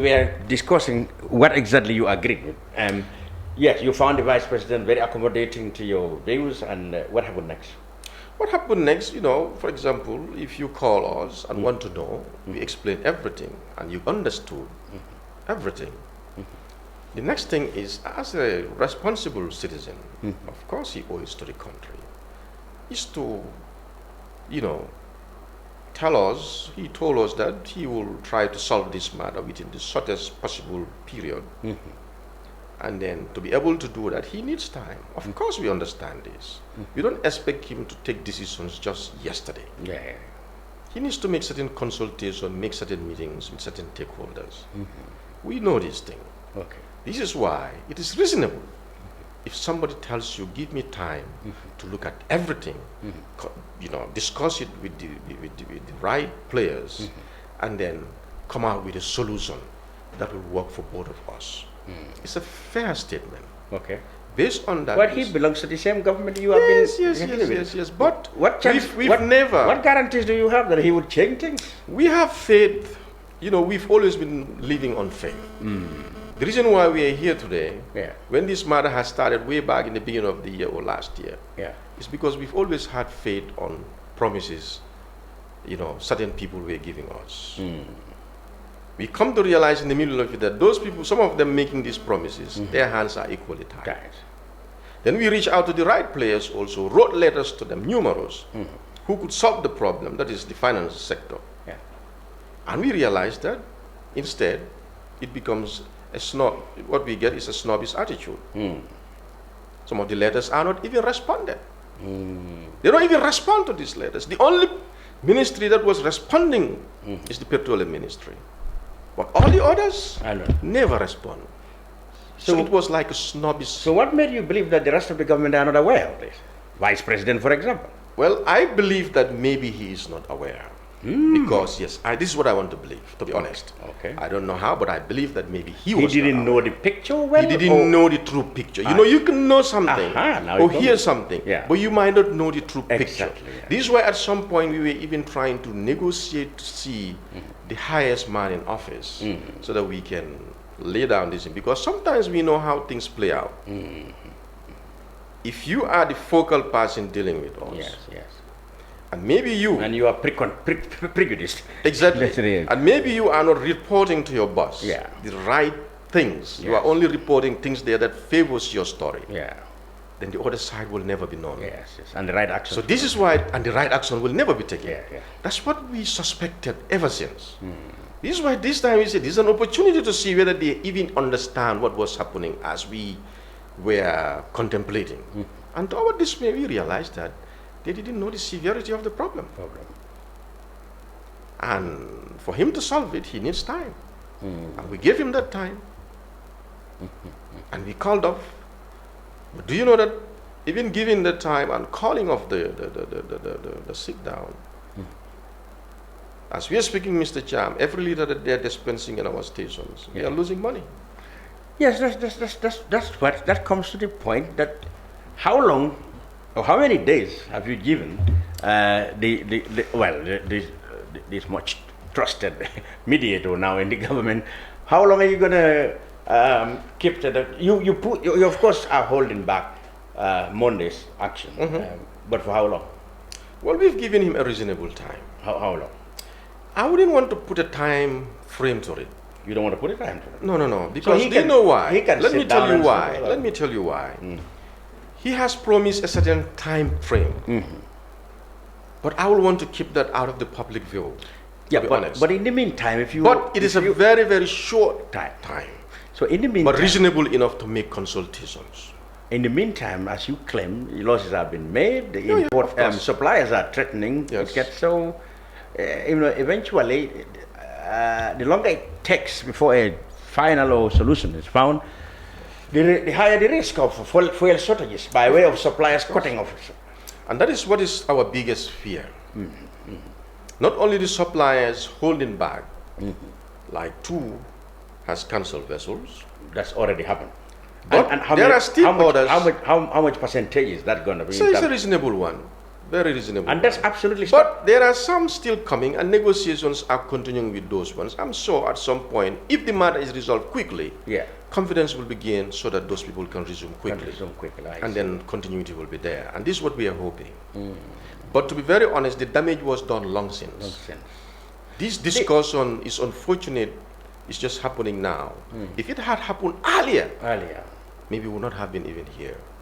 We are discussing what exactly you agreed with. Yes, you found the vice president very accommodating to your views, and what happened next? What happened next, for example, if you call us and want to know, we explain everything and you understood everything. The next thing is, as a responsible citizen, of course he owes to the country, is to, tell us, he told us that he will try to solve this matter within the shortest possible period. And then to be able to do that, he needs time. Of course we understand this. We don't expect him to take decisions just yesterday. Yeah. He needs to make certain consultations, make certain meetings with certain stakeholders. We know this thing. Okay. This is why it is reasonable. If somebody tells you, give me time to look at everything, discuss it with the right players, and then come out with a solution that will work for both of us. It's a fair statement. Okay. Based on that. But he belongs to the same government you have been. Yes. But what guarantees do you have that he would change things? We have faith. We've always been living on faith. The reason why we are here today, when this matter has started way back in the beginning of the year or last year, is because we've always had faith on promises, certain people were giving us. We come to realize in the middle of it that those people, some of them making these promises, their hands are equally tied. Then we reach out to the right players also, wrote letters to them, numerous, who could solve the problem, that is the finance sector. And we realized that instead, it becomes a snob. What we get is a snobbish attitude. Some of the letters are not even responded. They don't even respond to these letters. The only ministry that was responding is the petroleum ministry. But all the others never respond. So it was like a snobbish. So what made you believe that the rest of the government are not aware of this? Vice President, for example. Well, I believe that maybe he is not aware. Because, this is what I want to believe, to be honest. Okay. I don't know how, but I believe that maybe he didn't know the picture well? He didn't know the true picture. You can know something or hear something, but you might not know the true picture. This is why at some point we were even trying to negotiate to see the highest man in office so that we can lay down this, because sometimes we know how things play out. If you are the focal person dealing with us, and maybe you are prejudiced. Exactly. And maybe you are not reporting to your boss the right things. You are only reporting things there that favors your story. Then the other side will never be known. And the right action. So this is why, and the right action will never be taken. That's what we suspected ever since. This is why this time we said this is an opportunity to see whether they even understand what was happening as we were contemplating. And to our dismay, we realized that they didn't know the severity of the problem. And for him to solve it, he needs time. And we gave him that time. And we called off. But do you know that even giving the time and calling off the sit down, as we are speaking, Mr. Cham, every liter that they are dispensing in our stations, we are losing money. Yes, that comes to the point that how long or how many days have you given this much trusted mediator now in the government? How long are you going to keep that? You of course are holding back Monday's action, but for how long? Well, we've given him a reasonable time. How long? I wouldn't want to put a time frame to it. You don't want to put a time frame? No, because you know why. Let me tell you why. Let me tell you why. He has promised a certain time frame. But I will want to keep that out of the public view. But in the meantime, it is a very, very short time. So in the meantime, but reasonable enough to make consultations. In the meantime, as you claim, losses have been made. The suppliers are threatening to get so. Eventually, the longer it takes before a final solution is found, the higher the risk of fuel shortages by way of suppliers cutting off. And that is what is our biggest fear. Not only the suppliers holding back, like two has cancelled vessels. That's already happened. But there are still others. How much percentage is that going to be? So it's a reasonable one. Very reasonable. And that's absolutely But there are some still coming, and negotiations are continuing with those ones. I'm sure at some point, if the matter is resolved quickly, confidence will begin so that those people can resume quickly. And then continuity will be there. And this is what we are hoping. But to be very honest, the damage was done long since. This discussion is unfortunate. It's just happening now. If it had happened earlier, maybe we would not have been even here.